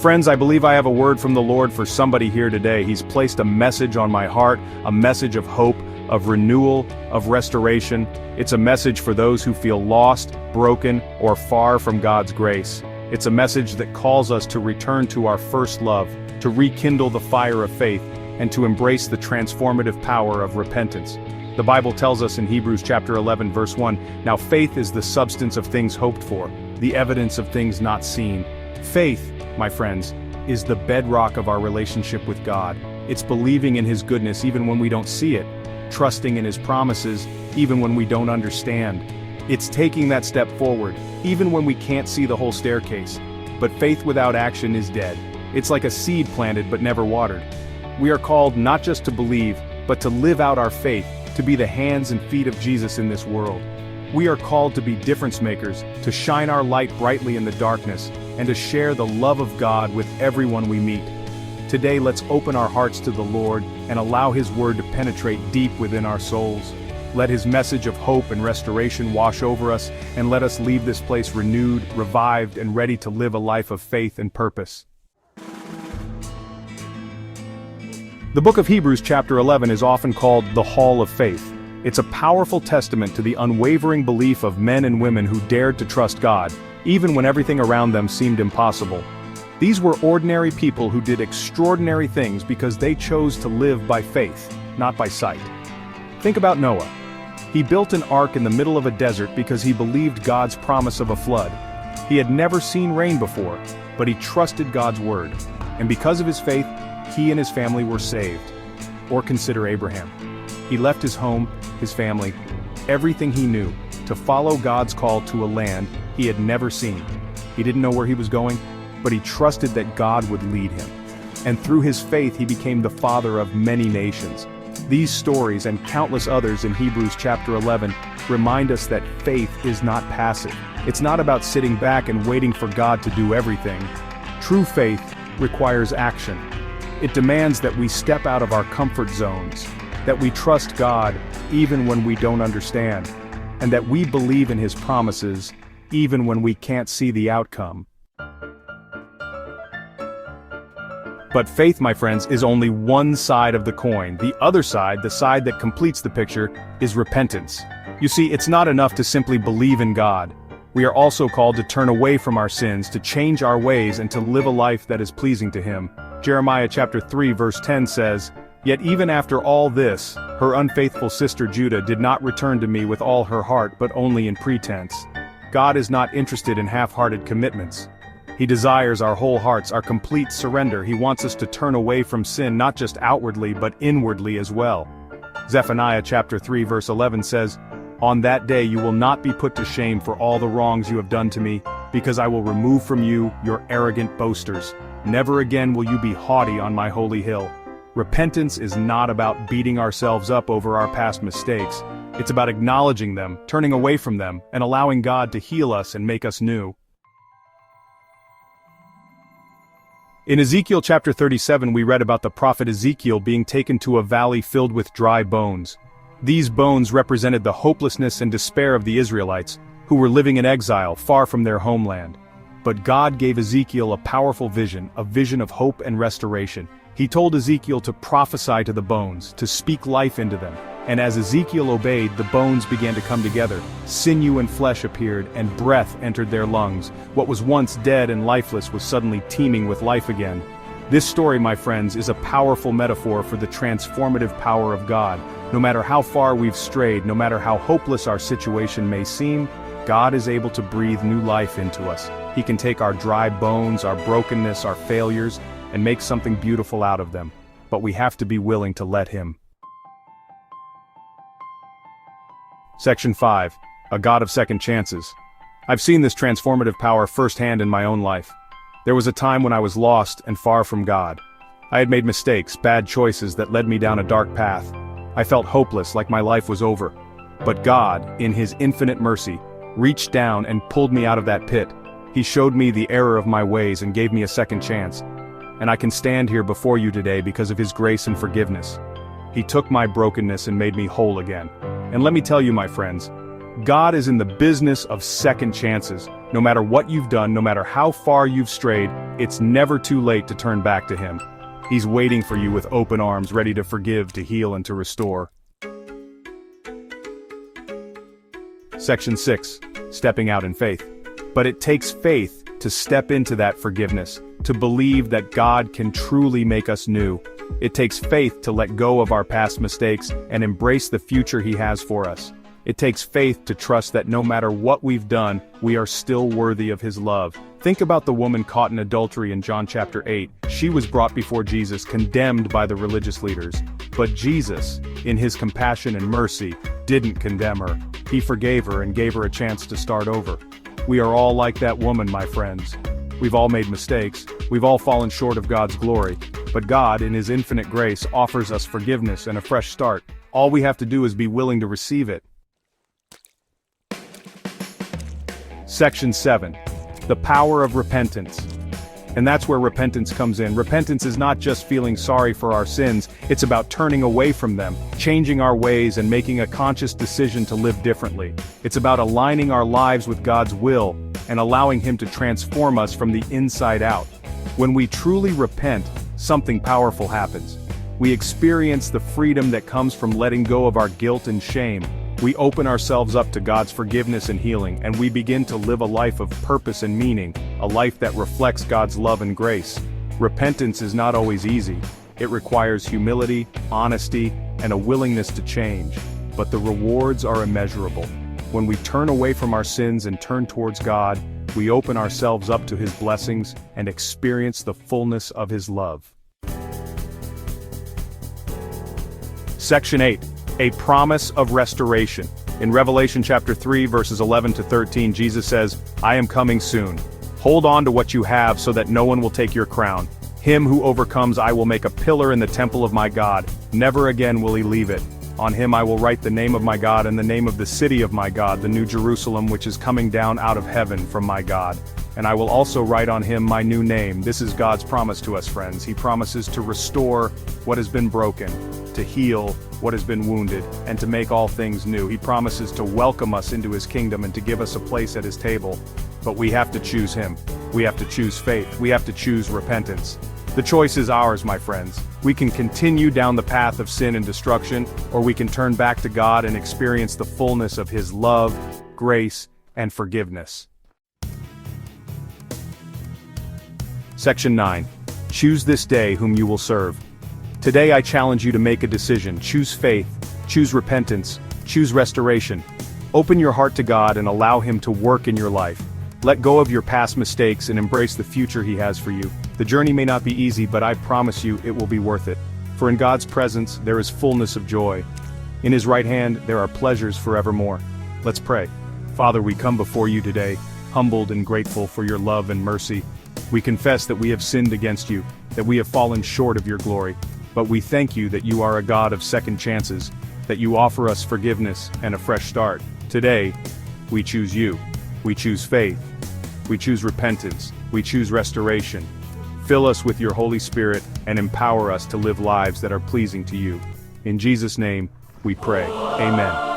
Friends, I believe I have a word from the Lord for somebody here today. He's placed a message on my heart, a message of hope, of renewal, of restoration. It's a message for those who feel lost, broken, or far from God's grace. It's a message that calls us to return to our first love, to rekindle the fire of faith, and to embrace the transformative power of repentance. The Bible tells us in Hebrews chapter 11 verse 1, "Now faith is the substance of things hoped for, the evidence of things not seen." Faith, my friends, is the bedrock of our relationship with God. It's believing in His goodness even when we don't see it, trusting in His promises even when we don't understand. It's taking that step forward, even when we can't see the whole staircase. But faith without action is dead. It's like a seed planted but never watered. We are called not just to believe, but to live out our faith, to be the hands and feet of Jesus in this world. We are called to be difference makers, to shine our light brightly in the darkness, and to share the love of God with everyone we meet. Today, let's open our hearts to the Lord and allow His word to penetrate deep within our souls. Let His message of hope and restoration wash over us, and let us leave this place renewed, revived, and ready to live a life of faith and purpose. The book of Hebrews chapter 11 is often called the Hall of Faith. It's a powerful testament to the unwavering belief of men and women who dared to trust God, even when everything around them seemed impossible. These were ordinary people who did extraordinary things because they chose to live by faith, not by sight. Think about Noah. He built an ark in the middle of a desert because he believed God's promise of a flood. He had never seen rain before, but he trusted God's word. And because of his faith, he and his family were saved. Or consider Abraham. He left his home, his family, everything he knew, to follow God's call to a land he had never seen. He didn't know where he was going, but he trusted that God would lead him. And through his faith he became the father of many nations. These stories and countless others in Hebrews chapter 11 remind us that faith is not passive. It's not about sitting back and waiting for God to do everything. True faith requires action. It demands that we step out of our comfort zones, that we trust God even when we don't understand, and that we believe in His promises even when we can't see the outcome. But faith, my friends, is only one side of the coin. The other side, the side that completes the picture, is repentance. You see, it's not enough to simply believe in God. We are also called to turn away from our sins, to change our ways, and to live a life that is pleasing to Him. Jeremiah chapter 3 verse 10 says, "Yet even after all this, her unfaithful sister Judah did not return to me with all her heart but only in pretense." God is not interested in half-hearted commitments. He desires our whole hearts, our complete surrender. He wants us to turn away from sin not just outwardly but inwardly as well. Zephaniah chapter 3 verse 11 says, "On that day you will not be put to shame for all the wrongs you have done to me, because I will remove from you your arrogant boasters. Never again will you be haughty on my holy hill." Repentance is not about beating ourselves up over our past mistakes. It's about acknowledging them, turning away from them, and allowing God to heal us and make us new. In Ezekiel chapter 37 we read about the prophet Ezekiel being taken to a valley filled with dry bones. These bones represented the hopelessness and despair of the Israelites, who were living in exile far from their homeland. But God gave Ezekiel a powerful vision, a vision of hope and restoration. He told Ezekiel to prophesy to the bones, to speak life into them. And as Ezekiel obeyed, the bones began to come together. Sinew and flesh appeared, and breath entered their lungs. What was once dead and lifeless was suddenly teeming with life again. This story, my friends, is a powerful metaphor for the transformative power of God. No matter how far we've strayed, no matter how hopeless our situation may seem, God is able to breathe new life into us. He can take our dry bones, our brokenness, our failures, and make something beautiful out of them. But we have to be willing to let Him. Section 5. A God of Second Chances. I've seen this transformative power firsthand in my own life. There was a time when I was lost and far from God. I had made mistakes, bad choices that led me down a dark path. I felt hopeless, like my life was over. But God, in His infinite mercy, reached down and pulled me out of that pit. He showed me the error of my ways and gave me a second chance. And I can stand here before you today because of His grace and forgiveness. He took my brokenness and made me whole again. And let me tell you, my friends, God is in the business of second chances. No matter what you've done, no matter how far you've strayed, it's never too late to turn back to Him. He's waiting for you with open arms, ready to forgive, to heal, and to restore. Section 6. Stepping out in faith. But it takes faith to step into that forgiveness, to believe that God can truly make us new. It takes faith to let go of our past mistakes and embrace the future He has for us. It takes faith to trust that no matter what we've done, we are still worthy of His love. Think about the woman caught in adultery in John chapter 8. She was brought before Jesus, condemned by the religious leaders. But Jesus, in His compassion and mercy, didn't condemn her. He forgave her and gave her a chance to start over. We are all like that woman, my friends. We've all made mistakes. We've all fallen short of God's glory. But God, in His infinite grace, offers us forgiveness and a fresh start. All we have to do is be willing to receive it. Section 7. The power of repentance. And that's where repentance comes in. Repentance is not just feeling sorry for our sins, it's about turning away from them, changing our ways and making a conscious decision to live differently. It's about aligning our lives with God's will and allowing Him to transform us from the inside out. When we truly repent, something powerful happens. We experience the freedom that comes from letting go of our guilt and shame. We open ourselves up to God's forgiveness and healing, and we begin to live a life of purpose and meaning, a life that reflects God's love and grace. Repentance is not always easy. It requires humility, honesty, and a willingness to change. But the rewards are immeasurable. When we turn away from our sins and turn towards God, we open ourselves up to His blessings and experience the fullness of His love. Section 8. A promise of restoration. In Revelation chapter 3 verses 11 to 13, Jesus says, "I am coming soon. Hold on to what you have so that no one will take your crown. Him who overcomes I will make a pillar in the temple of my God. Never again will he leave it. On him I will write the name of my God and the name of the city of my God, the new Jerusalem which is coming down out of heaven from my God. And I will also write on him my new name." This is God's promise to us, friends. He promises to restore what has been broken, to heal what has been wounded, and to make all things new. He promises to welcome us into His kingdom and to give us a place at His table. But we have to choose Him. We have to choose faith. We have to choose repentance. The choice is ours, my friends. We can continue down the path of sin and destruction, or we can turn back to God and experience the fullness of His love, grace, and forgiveness. Section 9. Choose this day whom you will serve. Today I challenge you to make a decision. Choose faith, choose repentance, choose restoration. Open your heart to God and allow Him to work in your life. Let go of your past mistakes and embrace the future He has for you. The journey may not be easy, but I promise you it will be worth it. For in God's presence there is fullness of joy. In His right hand there are pleasures forevermore. Let's pray. Father, we come before you today, humbled and grateful for your love and mercy. We confess that we have sinned against you, that we have fallen short of your glory. But we thank you that you are a God of second chances, that you offer us forgiveness and a fresh start. Today, we choose you. We choose faith. We choose repentance. We choose restoration. Fill us with your Holy Spirit and empower us to live lives that are pleasing to you. In Jesus' name, we pray. Amen.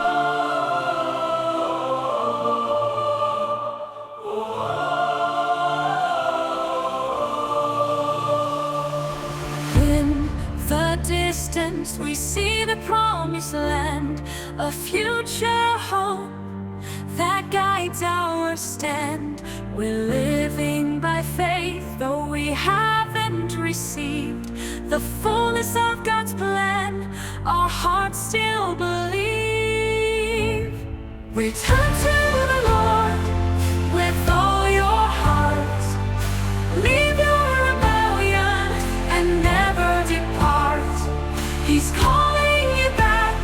We see the promised land, a future hope that guides our stand. We're living by faith, though we haven't received the fullness of God's plan. Our hearts still believe. Return to the Lord with all your heart. Leave your rebellion and never depart. He's calling you back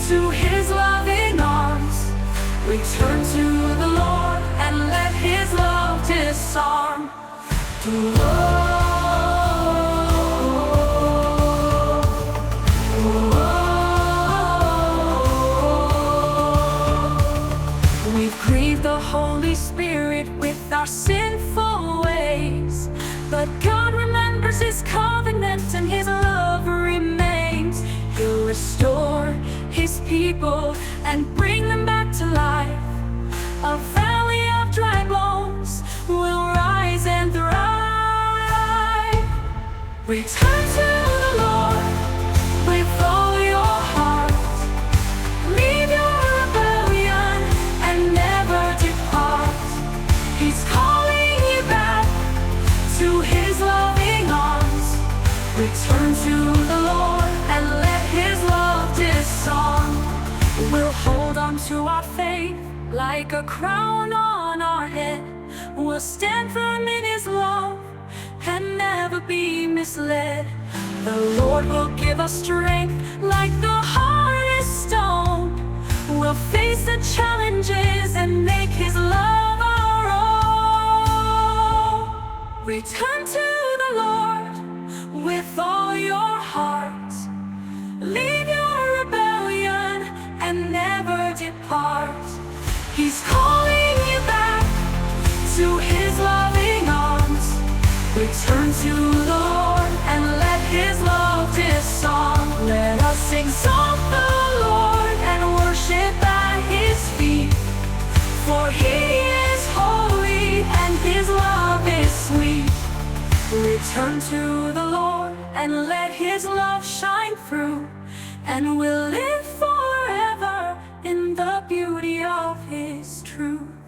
to His loving arms. Return to the Lord and let His love disarm. We've grieved the Holy Spirit with our sinful ways, but God remembers His covenant and His love remains. He'll restore His people and bring them back to life. Return to the Lord with all your heart. Leave your rebellion and never depart. He's calling you back to His loving arms. Return to the Lord and let His love disarm. We'll hold on to our faith like a crown on our head. We'll stand firm in His love and never be misled. The Lord will give us strength like the hardest stone. We'll face the challenges and make His love our own. Return to the Lord with all your heart. Leave your rebellion and never depart. He's calling you back to His loving arms. Return to the Lord and let His love disarm. Let us exalt the Lord and worship at His feet. For He is holy and His love is sweet. Return to the Lord and let His love shine through, and we'll live forever in the beauty of His truth.